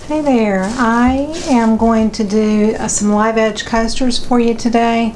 Hey there, I am going to do some live edge coasters for you today,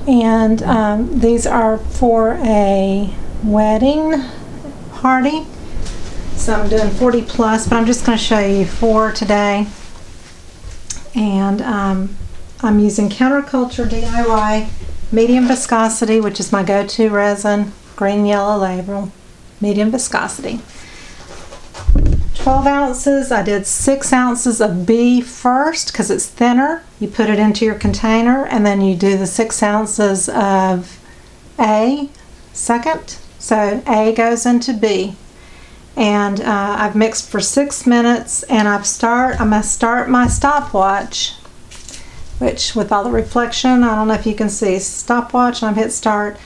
and these are for a wedding party. So I'm doing 40 plus, but I'm just going to show you 4 today. And I'm using Counterculture DIY medium viscosity, which is my go-to resin, green yellow label, medium viscosity. 12 ounces. I did 6 ounces of B first because it's thinner. You put it into your container and then you do the 6 ounces of A second. So A goes into B. And I've mixed for 6 minutes, and I'm going to start my stopwatch, which with all the reflection, I don't know if you can see, stopwatch, and I've hit start.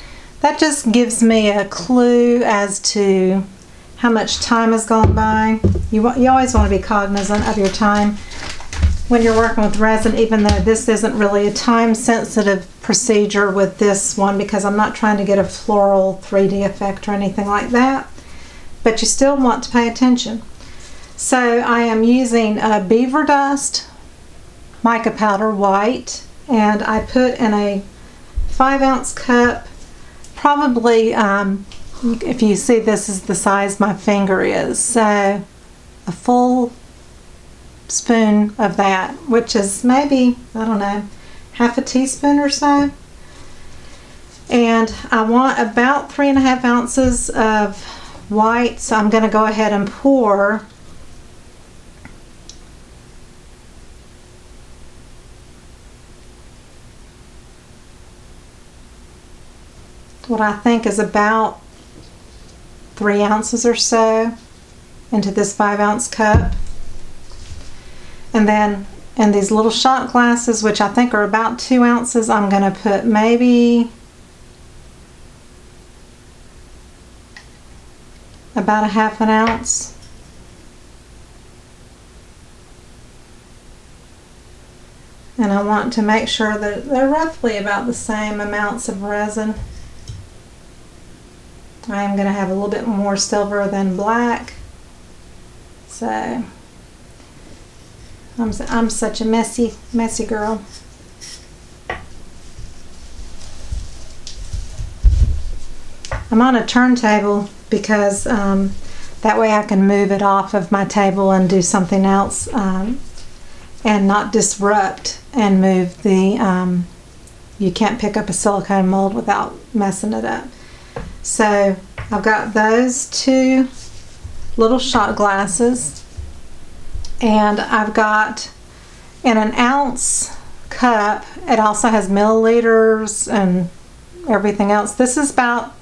That just gives me a clue as to how much time has gone by. You always want to be cognizant of your time when you're working with resin, even though this isn't really a time-sensitive procedure with this one because I'm not trying to get a floral 3D effect or anything like that, but you still want to pay attention. So I am using beaver dust, mica powder white, and I put in a 5-ounce cup, probably if you see, this is the size my finger is, so a full spoon of that, which is maybe, I don't know, half a teaspoon or so. And I want about 3.5 ounces of white, so I'm going to go ahead and pour what I think is about 3 ounces or so into this 5-ounce cup. And then in these little shot glasses, which I think are about 2 ounces, I'm going to put maybe about 1/2 ounce. And I want to make sure that they're roughly about the same amounts of resin. I am going to have a little bit more silver than black, so I'm such a messy girl. I'm on a turntable because that way I can move it off of my table and do something else and not disrupt and move the you can't pick up a silicone mold without messing it up. So I've got those 2 little shot glasses, and I've got in an ounce cup, it also has milliliters and everything else. This is about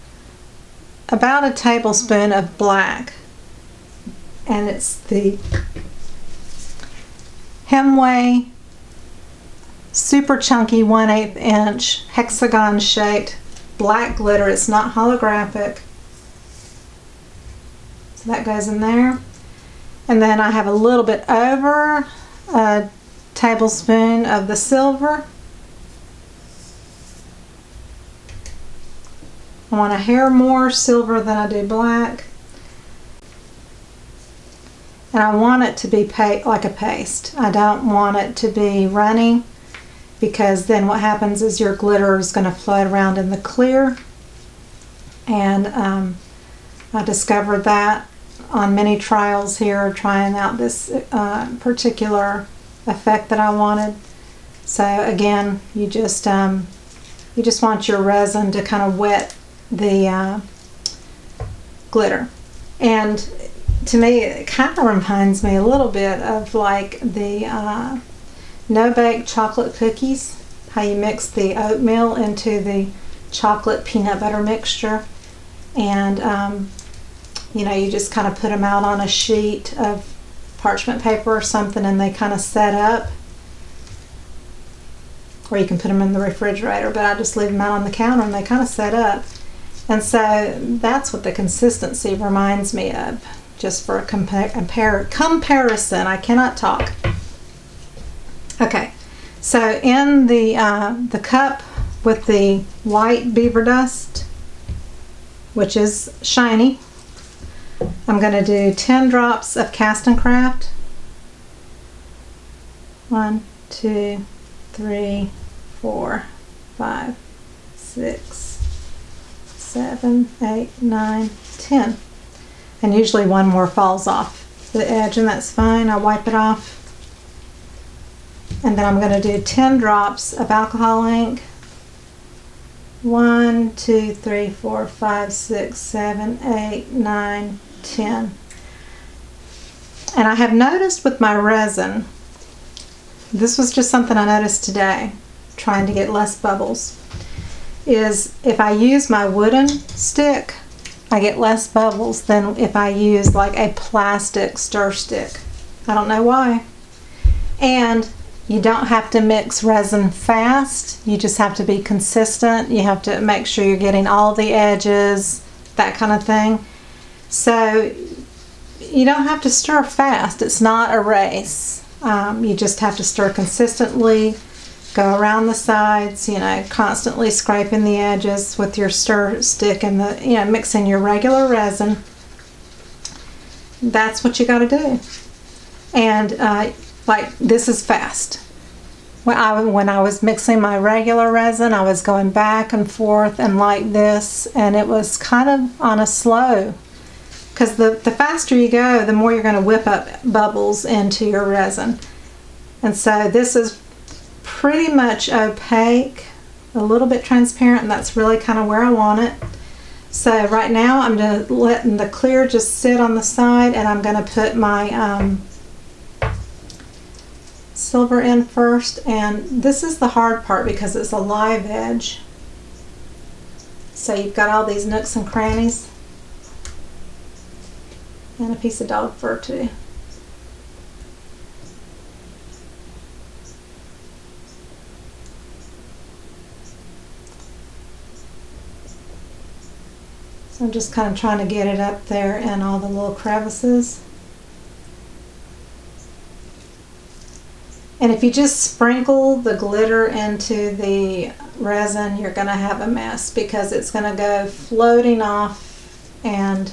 a tablespoon of black, and it's the Hemway super chunky 1/8 inch hexagon shaped black glitter. It's not holographic, so that goes in there. And then I have a little bit over a tablespoon of the silver. I want a hair more silver than I do black, and I want it to be like a paste. I don't want it to be runny, because then what happens is your glitter is going to float around in the clear. And I discovered that on many trials here, trying out this particular effect that I wanted. So again, you just want your resin to kind of wet the glitter. And to me, it kind of reminds me a little bit of like the no-bake chocolate cookies, how you mix the oatmeal into the chocolate peanut butter mixture, and you know, you just kind of put them out on a sheet of parchment paper or something, and they kind of set up, or you can put them in the refrigerator, but I just leave them out on the counter and they kind of set up. And so that's what the consistency reminds me of, just for a comparison. I cannot talk. Okay, so in the cup with the white beaver dust, which is shiny, I'm going to do 10 drops of Cast and Craft, 1, 2, 3, 4, 5, 6, 7, 8, 9, 10. And usually one more falls off the edge, and that's fine. I'll wipe it off. And then I'm going to do 10 drops of alcohol ink. 1, 2, 3, 4, 5, 6, 7, 8, 9, 10. And I have noticed with my resin, this was just something I noticed today, trying to get less bubbles, is if I use my wooden stick, I get less bubbles than if I use like a plastic stir stick. I don't know why. And you don't have to mix resin fast. You just have to be consistent. You have to make sure you're getting all the edges, that kind of thing. So you don't have to stir fast. It's not a race. You just have to stir consistently, go around the sides, you know, constantly scraping the edges with your stir stick and the, you know, mixing your regular resin. That's what you got to do. And like, this is fast. When I was mixing my regular resin, I was going back and forth and like this, and it was kind of on a slow, because the faster you go, the more you're going to whip up bubbles into your resin. And so this is pretty much opaque, a little bit transparent, and that's really kind of where I want it. So right now I'm just letting the clear just sit on the side, and I'm going to put my silver in first. And this is the hard part because it's a live edge. So you've got all these nooks and crannies. And a piece of dog fur too. So I'm just kind of trying to get it up there in all the little crevices. And if you just sprinkle the glitter into the resin, you're going to have a mess because it's going to go floating off, and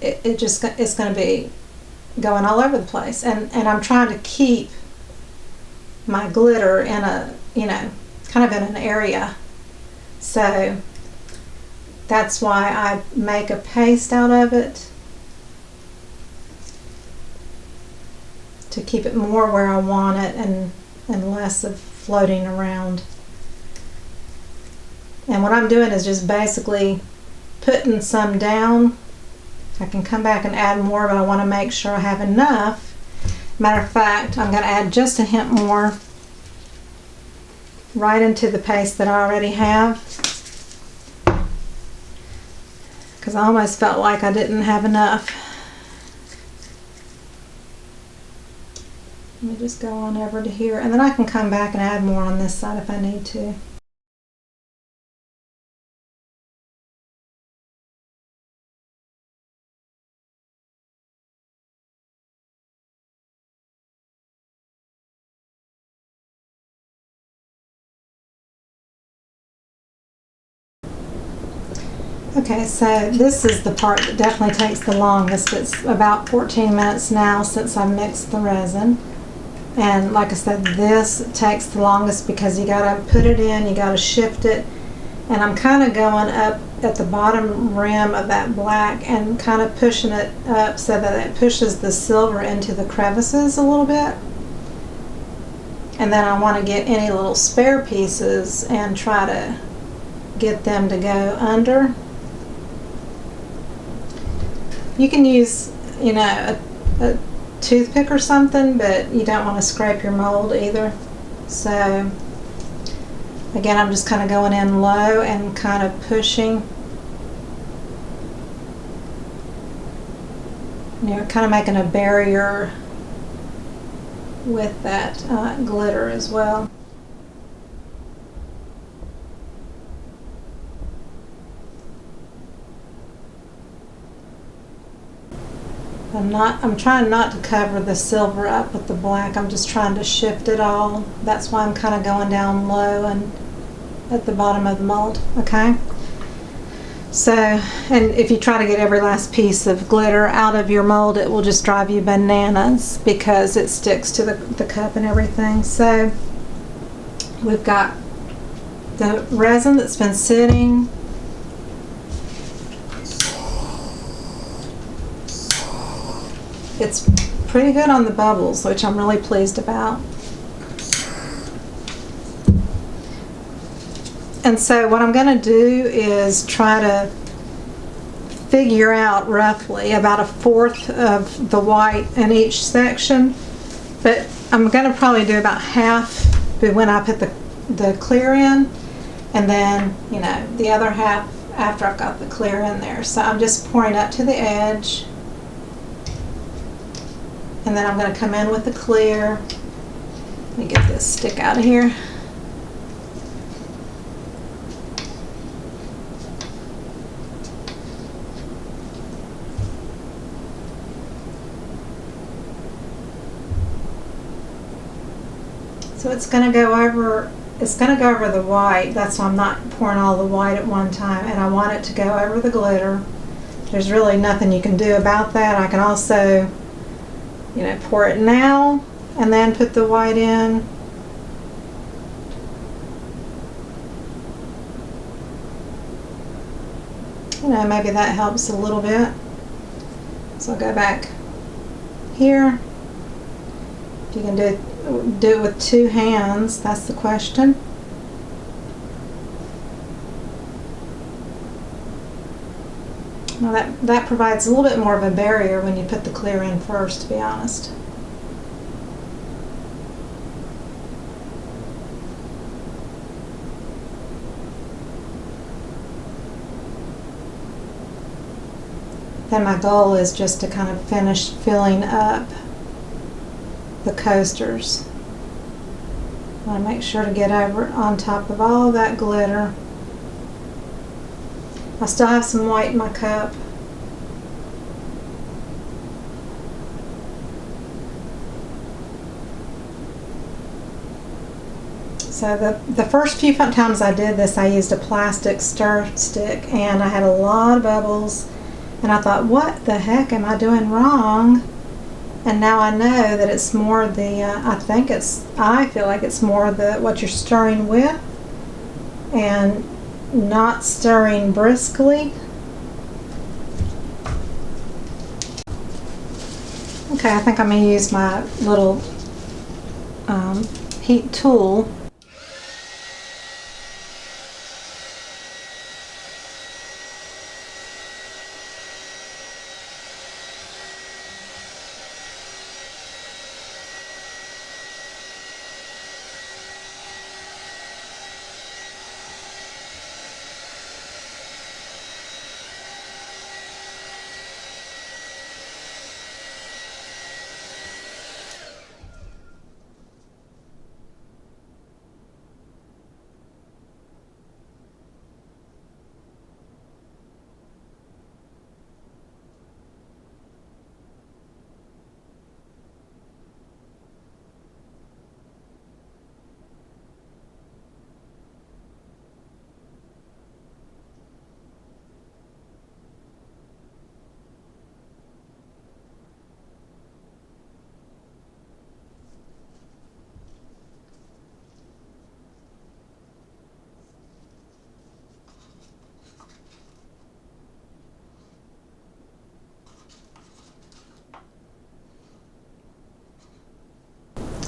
it's going to be going all over the place. And I'm trying to keep my glitter in a, you know, kind of in an area. So that's why I make a paste out of it, to keep it more where I want it and less of floating around. And what I'm doing is just basically putting some down. I can come back and add more, but I want to make sure I have enough. Matter of fact, I'm going to add just a hint more right into the paste that I already have, because I almost felt like I didn't have enough. Let me just go on over to here, and then I can come back and add more on this side if I need to. Okay, so this is the part that definitely takes the longest. It's about 14 minutes now since I mixed the resin. And like I said, this takes the longest because you gotta put it in, you gotta shift it. And I'm kind of going up at the bottom rim of that black and kind of pushing it up so that it pushes the silver into the crevices a little bit. And then I want to get any little spare pieces and try to get them to go under. You can use, you know, a toothpick or something, but you don't want to scrape your mold either. So again, I'm just kind of going in low and kind of pushing, you know, kind of making a barrier with that glitter as well. I'm trying not to cover the silver up with the black. I'm just trying to shift it all. That's why I'm kind of going down low and at the bottom of the mold. Okay. So, and if you try to get every last piece of glitter out of your mold, it will just drive you bananas because it sticks to the cup and everything. So we've got the resin that's been sitting. It's pretty good on the bubbles, which I'm really pleased about. And so what I'm going to do is try to figure out roughly about 1/4 of the white in each section, but I'm going to probably do about half when I put the clear in, and then, you know, the other half after I've got the clear in there. So I'm just pouring up to the edge, and then I'm going to come in with the clear. Let me get this stick out of here. So it's going to go over the white. That's why I'm not pouring all the white at one time, and I want it to go over the glitter. There's really nothing you can do about that. I can also, you know, pour it now and then put the white in. You know, maybe that helps a little bit. So I'll go back here. If you can do it with 2 hands, that's the question. Well, that provides a little bit more of a barrier when you put the clear in first, to be honest. Then my goal is just to kind of finish filling up the coasters. I want to make sure to get over on top of all that glitter. I still have some white in my cup. So the first few times I did this, I used a plastic stir stick, and I had a lot of bubbles, and I thought, what the heck am I doing wrong? And now I know that it's more the, I feel like it's more the what you're stirring with, and not stirring briskly. Okay, I think I'm going to use my little heat tool.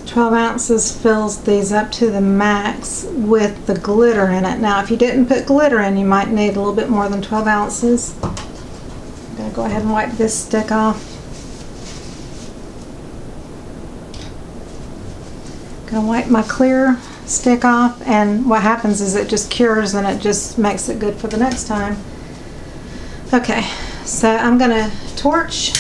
"12 ounces fills these up to the max with the glitter in it." Now, if you didn't put glitter in, you might need a little bit more than 12 ounces. I'm going to go ahead and wipe this stick off. Going to wipe my clear stick off, and what happens is it just cures and it just makes it good for the next time. Okay, so I'm going to torch.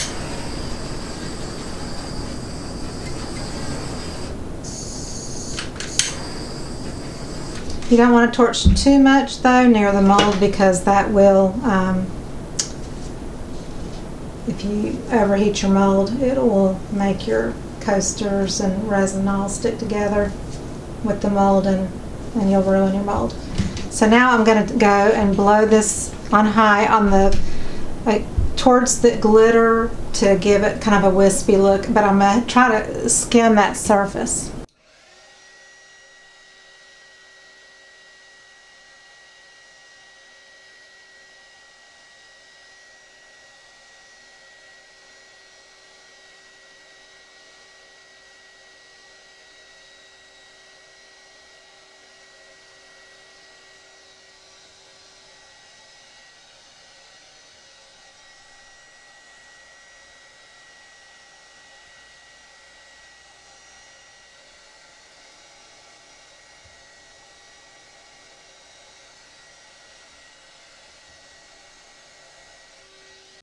You don't want to torch too much though near the mold, because that will, if you overheat your mold, it will make your coasters and resin all stick together with the mold, and you'll ruin your mold. So now I'm going to go and blow this on high on the, like, towards the glitter to give it kind of a wispy look, but I'm going to try to skim that surface.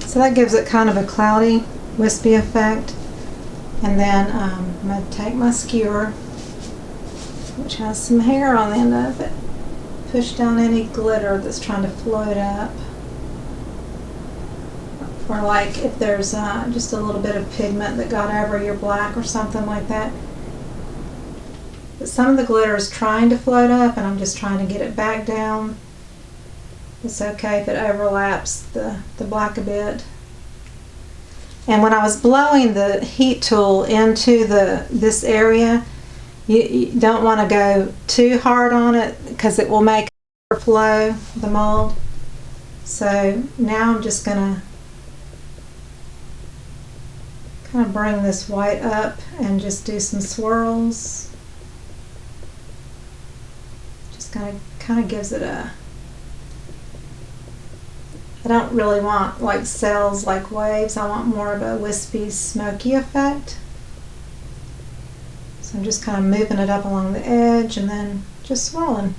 So that gives it kind of a cloudy, wispy effect. And then I'm going to take my skewer, which has some hair on the end of it, push down any glitter that's trying to float up. Or like if there's just a little bit of pigment that got over your black or something like that. But some of the glitter is trying to float up and I'm just trying to get it back down. It's okay if it overlaps the black a bit. And when I was blowing the heat tool into this area, you don't want to go too hard on it because it will make it overflow the mold. So now I'm just going to kind of bring this white up and just do some swirls. Just kind of gives it a, I don't really want like cells like waves. I want more of a wispy, smoky effect. So I'm just kind of moving it up along the edge and then just swirling.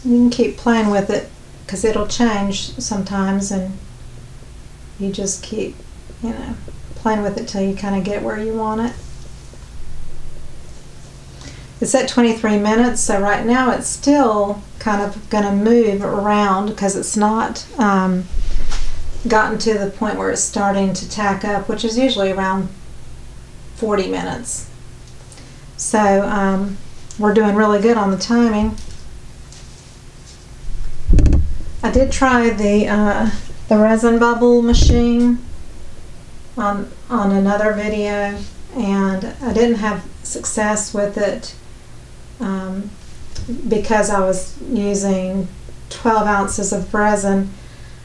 You can keep playing with it because it'll change sometimes, and you just keep, playing with it till you kind of get where you want it. It's at 23 minutes, so right now it's still kind of going to move around because it's not gotten to the point where it's starting to tack up, which is usually around 40 minutes. So we're doing really good on the timing. I did try the resin bubble machine on another video, and I didn't have success with it because I was using 12 ounces of resin.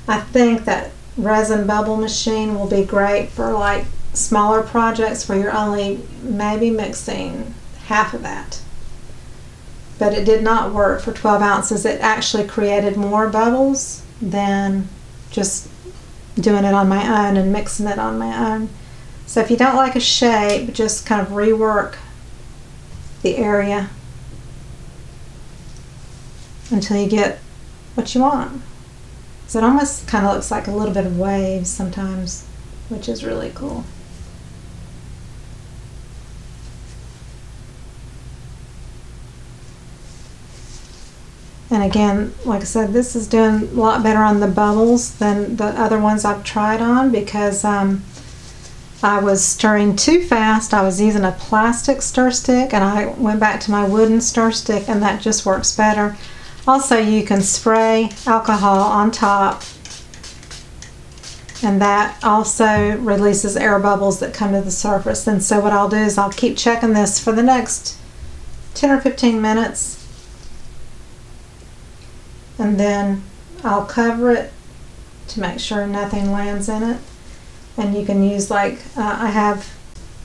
I think that resin bubble machine will be great for like smaller projects where you're only maybe mixing half of that. But it did not work for 12 ounces. It actually created more bubbles than just doing it on my own and mixing it on my own. So if you don't like a shape, just kind of rework the area until you get what you want. So it almost kind of looks like a little bit of waves sometimes, which is really cool. And again, like I said, this is doing a lot better on the bubbles than the other ones I've tried on because I was stirring too fast. I was using a plastic stir stick and I went back to my wooden stir stick, and that just works better. Also, you can spray alcohol on top, and that also releases air bubbles that come to the surface. And so what I'll do is I'll keep checking this for the next 10 or 15 minutes. And then I'll cover it to make sure nothing lands in it. And you can use I have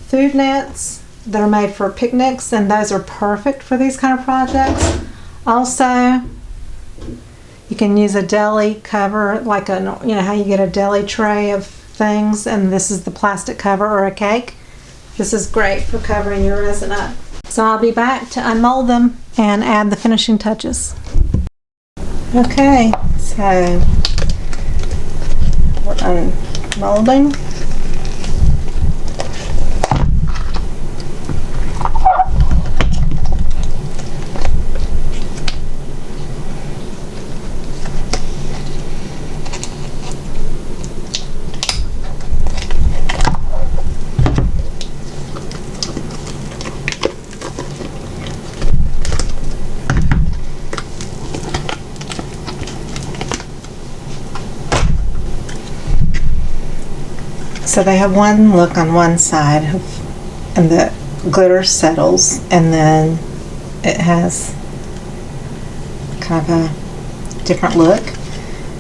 food nets that are made for picnics, and those are perfect for these kind of projects. Also, you can use a deli cover, like how you get a deli tray of things, and this is the plastic cover, or a cake. This is great for covering your resin up. So I'll be back to unmold them and add the finishing touches. Okay, so we're unmolding. So they have one look on one side, and the glitter settles, and then it has kind of a different look,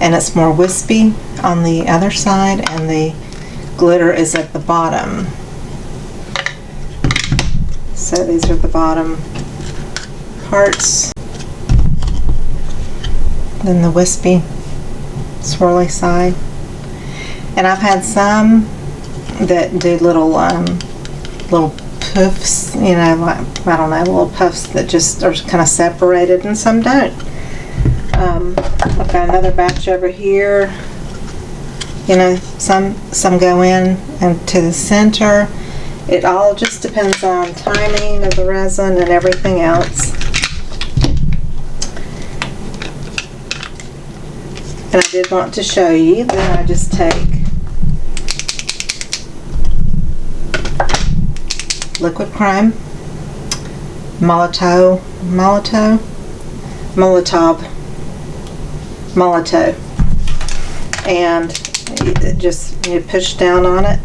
and it's more wispy on the other side, and the glitter is at the bottom. So these are the bottom parts, then the wispy, swirly side. And I've had some that do little puffs, you know, like, I don't know, little puffs that just are kind of separated, and some don't. I've got another batch over here. You know, some go in and to the center. It all just depends on timing of the resin and everything else. And I did want to show you that I just take liquid crime, Molotov, and you push down on it.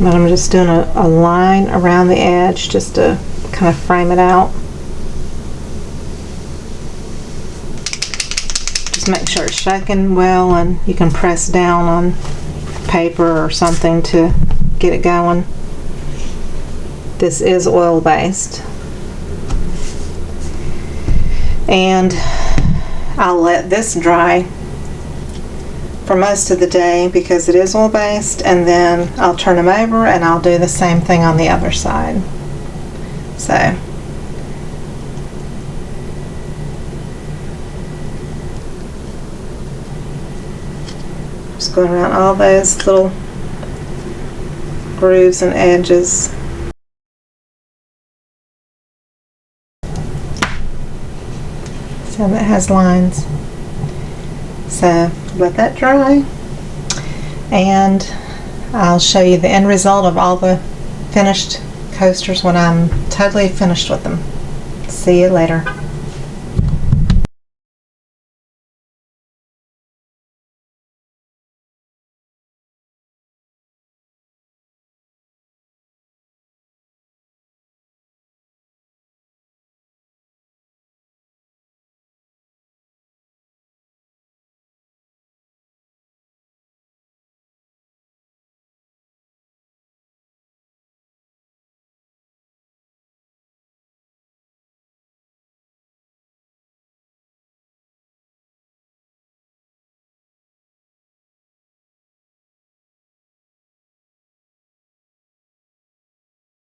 But I'm just doing a line around the edge just to kind of frame it out. Just make sure it's shaking well, and you can press down on paper or something to get it going. This is oil based, and I'll let this dry for most of the day because it is oil based, and then I'll turn them over and I'll do the same thing on the other side. So just going around all those little grooves and edges. So that has lines. So let that dry, and I'll show you the end result of all the finished coasters when I'm totally finished with them. See you later.